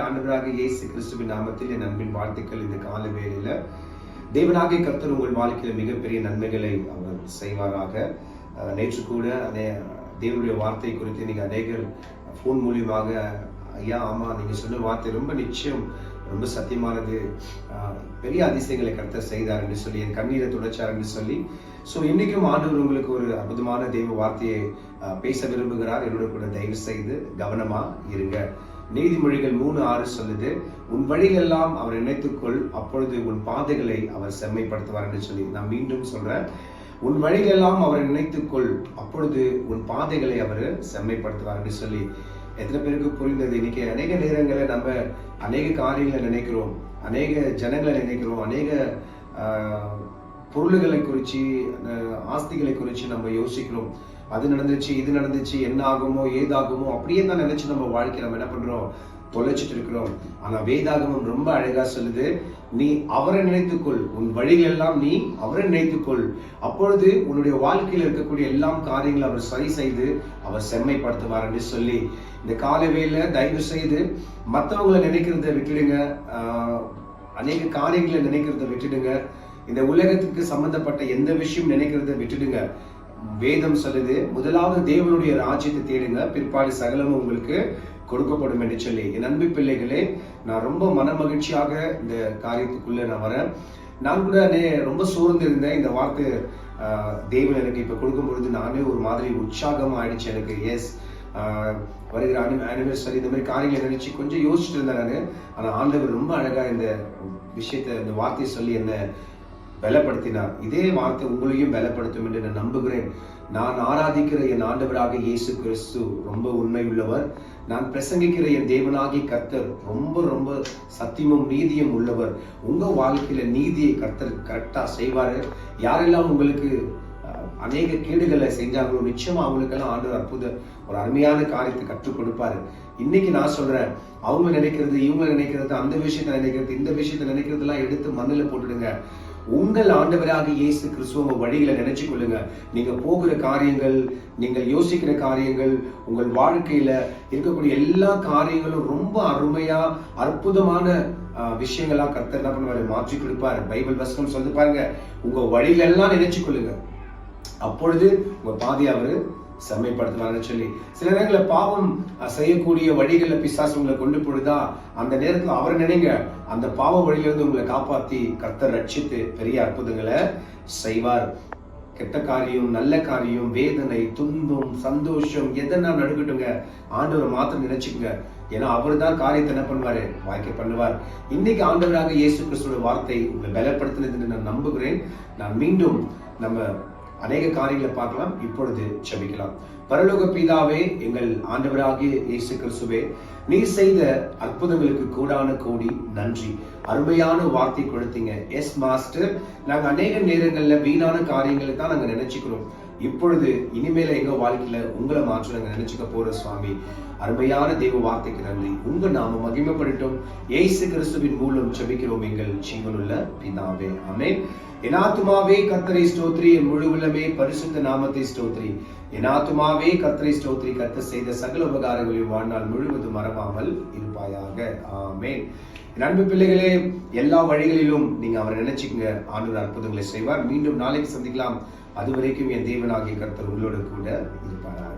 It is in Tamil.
ஆண்டவராக இயேசு கிறிஸ்துவின் நாமத்தில் என் அன்பின் வாழ்த்துக்கள். இந்த கால வேளையில தேவனாகிய கர்த்தர் உங்கள் வாழ்க்கையில மிகப்பெரிய நன்மைகளை அவர் செய்வாராக. நேற்று கூட தேவனுடைய வார்த்தை குறித்து நீங்க அநேகர் போன் மூலியமாக, ஐயா ஆமா நீங்க சொன்ன வார்த்தை ரொம்ப நிச்சயம், ரொம்ப சத்தியமானது, பெரிய அதிசயங்களை கர்த்தர் செய்தார் என்று சொல்லி, என் கண்ணீரை துடைச்சார் என்று சொல்லி, இன்னைக்கும் ஆண்டவர் உங்களுக்கு ஒரு அற்புதமான தெய்வ வார்த்தையை பேச விரும்புகிறார். என்னோட கூட தயவு செய்து கவனமா இருங்க. நீதிமொழிகள் 3:6 சொல்லுது, உன் வழிகளெல்லாம் அவர் நினைத்துக்கொள், அப்பொழுது உன் பாதைகளை அவர் செம்மைப்படுத்துவார் என்று சொல்லி. நான் மீண்டும் சொல்றேன், உன் வழிகளெல்லாம் அவர் நினைத்துக்கொள், அப்பொழுது உன் பாதைகளை அவர் செம்மைப்படுத்துவார் என்று சொல்லி. எத்தனை பேருக்கு புரிந்தது? இன்னைக்கு அநேக நேரங்களில் நம்ம அநேக காரியங்களை நினைக்கிறோம், அநேக ஜனங்களை நினைக்கிறோம், அநேக பொருள்களை குறிச்சு, ஆஸ்திகளை குறிச்சு நம்ம யோசிக்கிறோம். அது நடந்துச்சு, இது நடந்துச்சு, என்ன ஆகுமோ ஏதாகுமோ அப்படியே தான் நினைச்சு நம்ம வாழ்க்கை நம்ம என்ன பண்றோம், தொலைச்சிட்டு இருக்கிறோம். ஆனா வேதாகமம் ரொம்ப அழகா சொல்லுது, நீ அவரை நினைத்துக்கொள், உன் வழிகள் எல்லாம் நீ அவரை நினைத்துக்கொள், அப்பொழுது உன்னுடைய வாழ்க்கையில் இருக்கக்கூடிய எல்லாம் காரியங்களை அவர் சரி செய்து அவர் செம்மைப்படுத்துவார் என்று சொல்லி. இந்த காலவேளை தயவு செய்து மற்றவங்களை நினைக்கிறத விட்டுடுங்க, அநேக காரியங்களை நினைக்கிறத விட்டுடுங்க, இந்த உலகத்துக்கு சம்பந்தப்பட்ட எந்த விஷயம் நினைக்கிறத விட்டுடுங்க. வேதம் சொல்லுது, முதலாவது தேவனுடைய ராஜ்யத்தை தேடுங்க, பிற்பாடு சகலமும் உங்களுக்கு கொடுக்கப்படும் என்று சொல்லி. என் அன்பு பிள்ளைகளே, நான் ரொம்ப மன மகிழ்ச்சியாக இந்த காரியத்துக்குள்ள நான் வரேன். நான் கூட ரொம்ப சோர்ந்து இருந்தேன். இந்த வார்த்தை தேவன் எனக்கு இப்ப கொடுக்கும் பொழுது நானே ஒரு மாதிரி உற்சாகமா ஆயிடுச்சு எனக்கு. எஸ், வருகிற ஆனிவர்சரி இந்த மாதிரி காரியங்களை நினைச்சு கொஞ்சம் யோசிச்சுட்டு இருந்தேன் நானு. ஆனா ஆண்டவர் ரொம்ப அழகா இந்த விஷயத்த, இந்த வார்த்தையை சொல்லி என்ன பலப்படுத்தினார். இதே வார்த்தை உங்களையும் பலப்படுத்தும் என்று நான் நம்புகிறேன். நான் ஆராதிக்கிற என் ஆண்டவராக இயேசு கிறிஸ்து ரொம்ப உண்மை உள்ளவர். நான் பிரசங்கிக்கிற என் தேவனாகிய கர்த்தர் ரொம்ப ரொம்ப சத்தியமும் நீதியும் உள்ளவர். உங்க வாழ்க்கையில நீதியை கர்த்தர் கரெக்டா செய்வாரு. யாரெல்லாம் உங்களுக்கு அநேக கேடுகளை செஞ்சாங்களோ நிச்சயமா அவங்களுக்கெல்லாம் ஆண்டவர் ஒரு அருமையான காரியத்தை கற்றுக் கொடுப்பாரு. இன்னைக்கு நான் சொல்றேன், அவங்க நினைக்கிறது, இவங்க நினைக்கிறது, அந்த விஷயத்த நினைக்கிறது, இந்த விஷயத்த நினைக்கிறது எல்லாம் எடுத்து மண்ணில் போட்டுடுங்க. உங்கள் ஆண்டவராக இயேசு கிறிஸ்துவ உங்க வழிகளை நினைச்சு கொள்ளுங்க. நீங்க போகிற காரியங்கள், நீங்கள் யோசிக்கிற காரியங்கள், உங்கள் வாழ்க்கையில இருக்கக்கூடிய எல்லா காரியங்களும் ரொம்ப அருமையா அற்புதமான விஷயங்களா கர்த்தர் என்ன பண்ணுவாரு, மாற்றி கொடுப்பாரு. பைபிள் வசனம் சொல்லி பாருங்க, உங்க வழிகள் எல்லாம் நினைச்சு கொள்ளுங்க, அப்பொழுது உங்க பாதி அவரு செம்மைப்படுத்துவாங்கன்னு சொல்லி. சில நேரங்களில் பாவம் செய்யக்கூடிய வழிகளில் பிசாசு உங்களை கொண்டு போடுதா, அந்த நேரத்தில் அவரை நினைங்க, அந்த பாவ வழியிலிருந்து உங்களை காப்பாத்தி கர்த்தர் ரட்சித்து பெரிய அற்புதங்களை செய்வார். கெட்ட காரியம், நல்ல காரியம், வேதனை, துன்பம், சந்தோஷம் எதனா நடுக்கட்டுங்க, ஆண்டவரை மாத்திரம் நினைச்சுக்குங்க. ஏன்னா அவரு தான் காரியத்தை என்ன பண்ணுவாரு, வாய்க்க பண்ணுவார். இன்னைக்கு ஆண்டவராக இயேசு கிறிஸ்துவோட வார்த்தை உங்களை பலப்படுத்தினது நான் நம்புகிறேன். நான் மீண்டும் நம்ம அநேக காரியங்களை பார்க்கலாம். இப்பொழுது செபிக்கலாம். பரலோக பிதாவே, எங்கள் ஆண்டவராகிய இயேசு கிறிஸ்துவே, நீர் செய்த அற்புதங்களுக்கு கூடான கோடி நன்றி. அருமையான வார்த்தை கொடுத்தீங்க. எஸ் மாஸ்டர், நாங்க அநேக நேரங்கள்ல வீணான காரியங்களை தான் நாங்க நினைச்சுக்கிறோம். இப்பொழுது இனிமேல எங்க வாழ்க்கையில உங்களை மாற்ற நாங்க நினைச்சுக்க போற சுவாமி. அருமையான தெய்வ வார்த்தைக்கு நன்றி. உங்க நாம மகிமைப்படட்டும். இயேசு கிறிஸ்துவின் மூலம் செபிக்கிறோம் எங்கள் ஜீவனுள்ள பிதாவே, ஆமென். என் ஆத்துமாவே கர்த்தரை ஸ்தோத்திரி, என் முழு உள்ளமே பரிசுத்த நாமத்தை ஸ்தோத்திரி. என் ஆத்துமாவே கர்த்தரை ஸ்தோத்திரி, கர்த்தர் செய்த சகல உபகாரங்களையும் வாழ்நாள் முழுவதும் மறவாமல் இருப்பாயாக, ஆமென். என் அன்பு பிள்ளைகளே, எல்லா வழிகளிலும் நீங்க அவரை நினைச்சுக்கங்க, ஆண்டவர் அற்புதங்களை செய்வார். மீண்டும் நாளைக்கு சந்திக்கலாம். அதுவரைக்கும் என் தேவனாகிய கர்த்தர் உங்களோட கூட இருப்பார்.